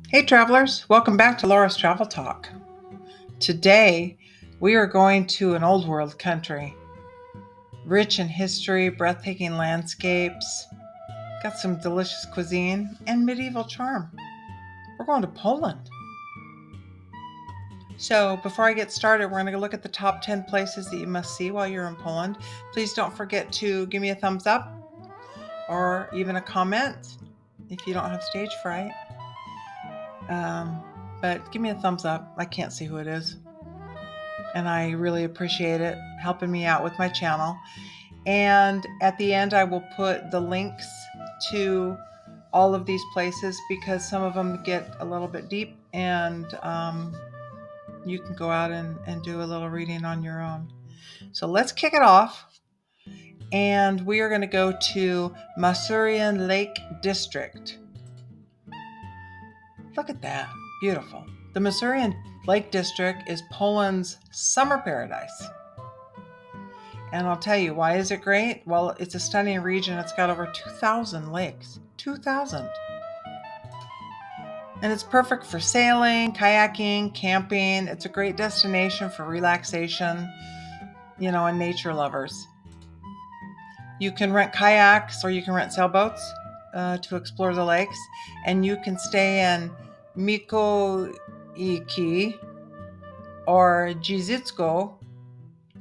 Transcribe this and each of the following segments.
Hey travelers, welcome back to Laura's Travel Talk. Today we are going to an old world country, rich in history, breathtaking landscapes, got some delicious cuisine, and medieval charm. We're going to Poland. So before I get started, we're going to look at the top 10 places that you must see while you're in Poland. Please don't forget to give me a thumbs up or even a comment if you don't have stage fright. But give me a thumbs up. I can't see who it is. And I really appreciate it helping me out with my channel. And at the end, I will put the links to all of these places because some of them get a little bit deep and you can go out and do a little reading on your own. So let's kick it off. And we are going to go to Masurian Lake District. Look at that. Beautiful. The Masurian Lake District is Poland's summer paradise. And I'll tell you, why is it great? Well, it's a stunning region. It's got over 2,000 lakes. 2,000. And it's perfect for sailing, kayaking, camping. It's a great destination for relaxation, and nature lovers. You can rent kayaks or you can rent sailboats to explore the lakes. And you can stay in Mikołajki or Giżycko,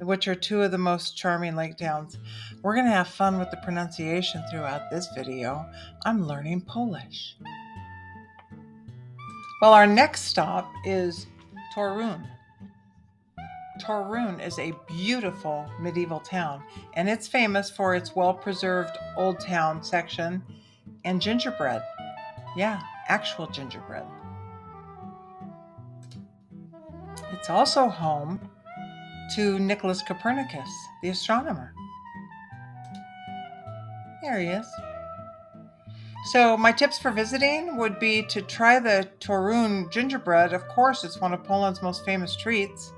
which are two of the most charming lake towns. We're going to have fun with the pronunciation throughout this video. I'm learning Polish. Well, our next stop is Torun. Torun is a beautiful medieval town, and it's famous for its well-preserved old town section and gingerbread. Yeah, actual gingerbread. It's also home to Nicholas Copernicus, the astronomer. There he is. So my tips for visiting would be to try the Torun gingerbread. Of course, it's one of Poland's most famous treats.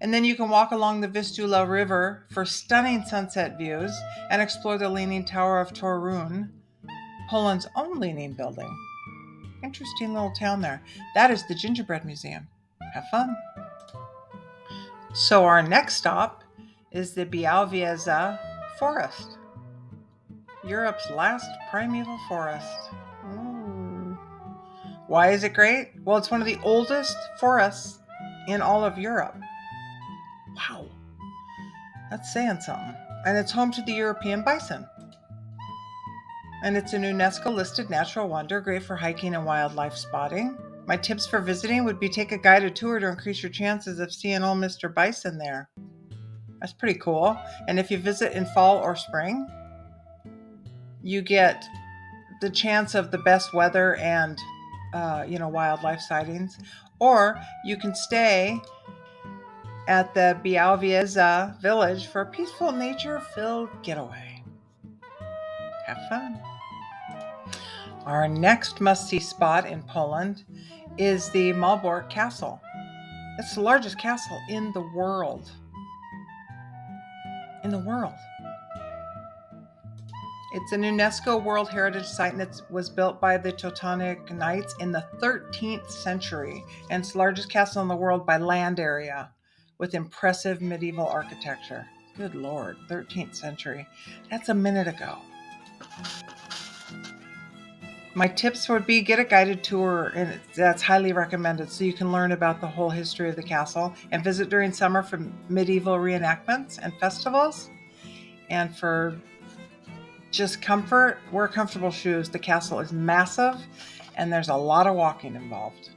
And then you can walk along the Vistula River for stunning sunset views and explore the Leaning Tower of Torun, Poland's own leaning building. Interesting little town there. That is the Gingerbread Museum. Have fun. So our next stop is the Białowieża Forest, Europe's last primeval forest. Ooh. Why is it great? Well, it's one of the oldest forests in all of Europe. Wow, that's saying something. And it's home to the European bison. And it's an UNESCO listed natural wonder, great for hiking and wildlife spotting. My tips for visiting would be take a guided tour to increase your chances of seeing old Mr. Bison there. That's pretty cool. And if you visit in fall or spring, you get the chance of the best weather and wildlife sightings. Or you can stay at the Białowieża village for a peaceful nature-filled getaway. Have fun. Our next must-see spot in Poland is the Malbork Castle. It's the largest castle in the world. It's an UNESCO World Heritage Site, and it was built by the Teutonic Knights in the 13th century, and it's the largest castle in the world by land area with impressive medieval architecture. Good Lord, 13th century. That's a minute ago. My tips would be get a guided tour, and that's highly recommended, so you can learn about the whole history of the castle and visit during summer for medieval reenactments and festivals. And for just comfort, wear comfortable shoes. The castle is massive and there's a lot of walking involved.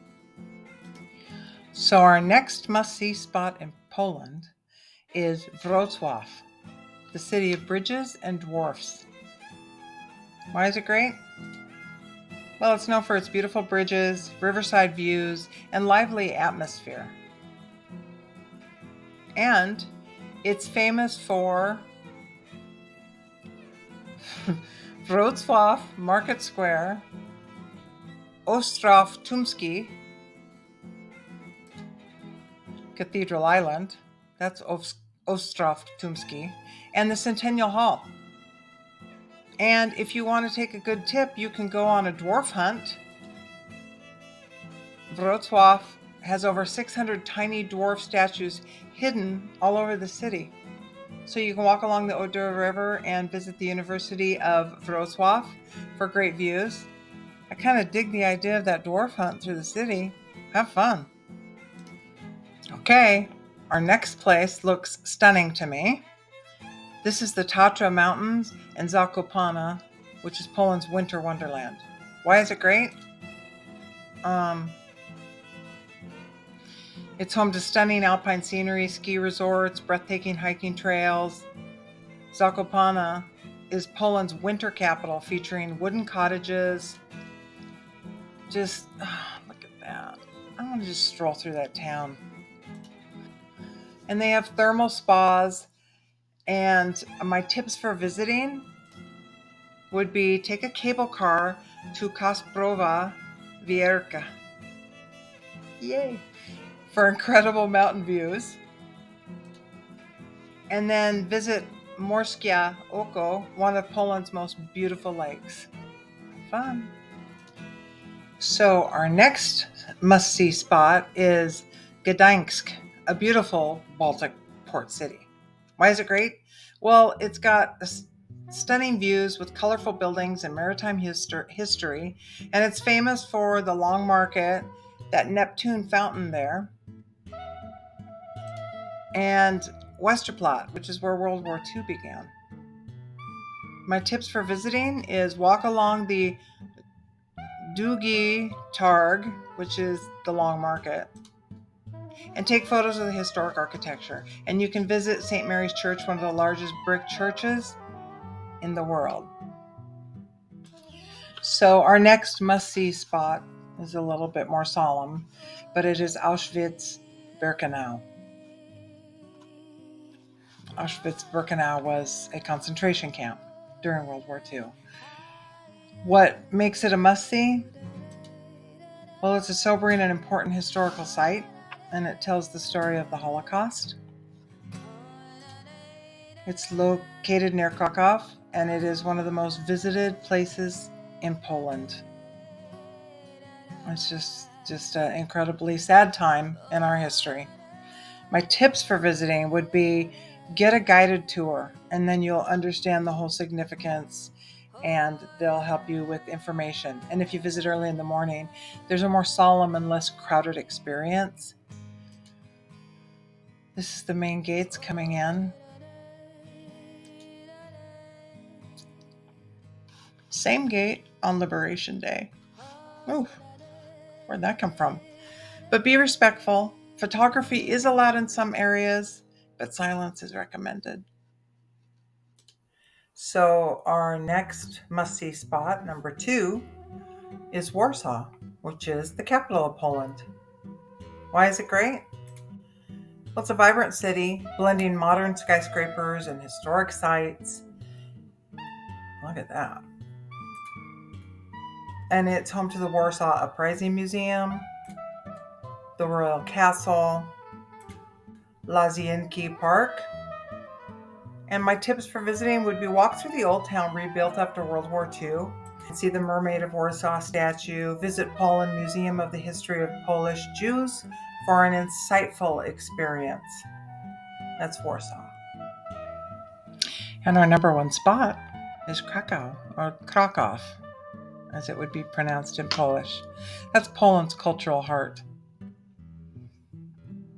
So our next must-see spot in Poland is Wrocław, the city of bridges and dwarfs. Why is it great? Well, it's known for its beautiful bridges, riverside views, and lively atmosphere. And it's famous for Wrocław Market Square, Ostrów Tumski, Cathedral Island, that's Ostrów Tumski, and the Centennial Hall. And if you want to take a good tip, you can go on a dwarf hunt. Wrocław has over 600 tiny dwarf statues hidden all over the city. So you can walk along the Oder River and visit the University of Wrocław for great views. I kind of dig the idea of that dwarf hunt through the city. Have fun. Okay, our next place looks stunning to me. This is the Tatra Mountains in Zakopane, which is Poland's winter wonderland. Why is it great? It's home to stunning alpine scenery, ski resorts, breathtaking hiking trails. Zakopane is Poland's winter capital, featuring wooden cottages. Just look at that. I want to just stroll through that town. And they have thermal spas. And my tips for visiting would be take a cable car to Kasprowa Wierka. Yay! For incredible mountain views. And then visit Morskie Oko, one of Poland's most beautiful lakes. Fun. So our next must-see spot is Gdansk, a beautiful Baltic port city. Why is it great? Well, it's got stunning views with colorful buildings and maritime history, and it's famous for the Long Market, that Neptune fountain there, and Westerplatte, which is where World War II began. My tips for visiting is walk along the Długi Targ, which is the Long Market, and take photos of the historic architecture. And you can visit St. Mary's Church, one of the largest brick churches in the world. So our next must-see spot is a little bit more solemn, but it is Auschwitz-Birkenau. Auschwitz-Birkenau was a concentration camp during World War II. What makes it a must-see? Well, it's a sobering and important historical site, and it tells the story of the Holocaust. It's located near Krakow, and it is one of the most visited places in Poland. It's just an incredibly sad time in our history. My tips for visiting would be get a guided tour, and then you'll understand the whole significance, and they'll help you with information. And if you visit early in the morning, there's a more solemn and less crowded experience. This is the main gates coming in. Same gate on Liberation Day. Ooh, where'd that come from? But be respectful. Photography is allowed in some areas, but silence is recommended. So our next must-see spot, number 2, is Warsaw, which is the capital of Poland. Why is it great? Well, it's a vibrant city, blending modern skyscrapers and historic sites. Look at that. And it's home to the Warsaw Uprising Museum, the Wawel Castle, Łazienki Park. And my tips for visiting would be walk through the old town rebuilt after World War II, see the Mermaid of Warsaw statue, visit Poland Museum of the History of Polish Jews for an insightful experience. That's Warsaw. And our number 1 spot is Krakow, or Krakow, as it would be pronounced in Polish. That's Poland's cultural heart.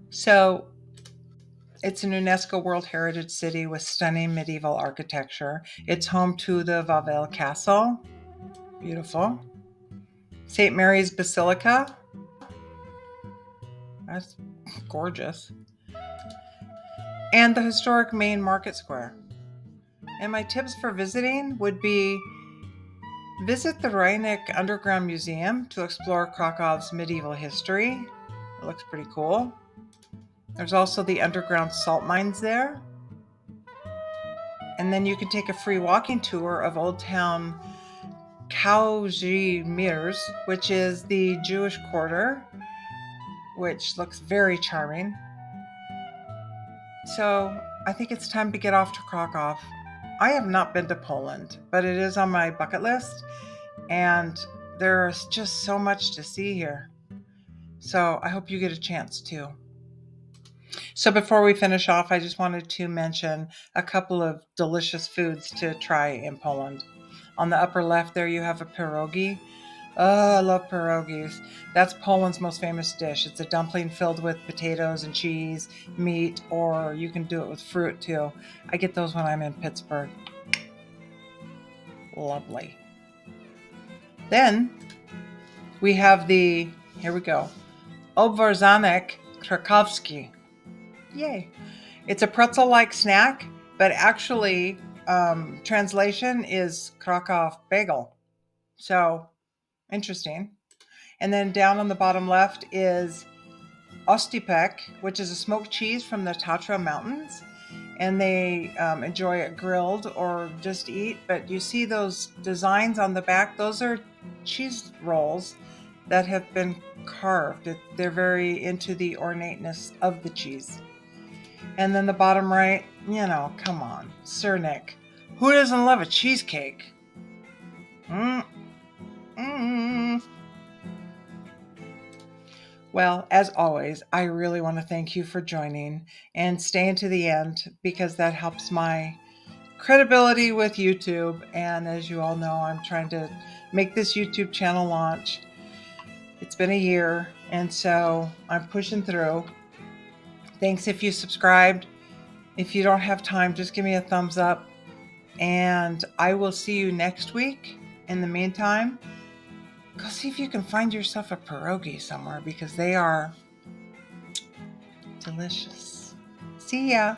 So it's an UNESCO World Heritage City with stunning medieval architecture. It's home to the Wawel Castle. Beautiful. St. Mary's Basilica. That's gorgeous. And the historic main market square. And my tips for visiting would be visit the Rheineck Underground Museum to explore Krakow's medieval history. It looks pretty cool. There's also the underground salt mines there. And then you can take a free walking tour of Old Town Kazimierz, which is the Jewish quarter, which looks very charming. So I think it's time to get off to Krakow. I have not been to Poland, but it is on my bucket list, and there's just so much to see here. So I hope you get a chance too. So before we finish off, I just wanted to mention a couple of delicious foods to try in Poland. On the upper left there, you have a pierogi. Oh, I love pierogies. That's Poland's most famous dish. It's a dumpling filled with potatoes and cheese, meat, or you can do it with fruit too. I get those when I'm in Pittsburgh. Lovely. Then we have here we go, obwarzanek krakowski. Yay. It's a pretzel-like snack, but actually, translation is Krakow bagel. So, interesting. And then down on the bottom left is ostipek, which is a smoked cheese from the Tatra Mountains. And they enjoy it grilled or just eat. But you see those designs on the back? Those are cheese rolls that have been carved. They're very into the ornateness of the cheese. And then the bottom right, come on, scenic. Who doesn't love a cheesecake? Mm-mm. Well, as always, I really want to thank you for joining and staying to the end because that helps my credibility with YouTube. And as you all know, I'm trying to make this YouTube channel launch. It's been a year, and so I'm pushing through. Thanks if you subscribed. If you don't have time, just give me a thumbs up, and I will see you next week. In the meantime, go see if you can find yourself a pierogi somewhere because they are delicious. See ya.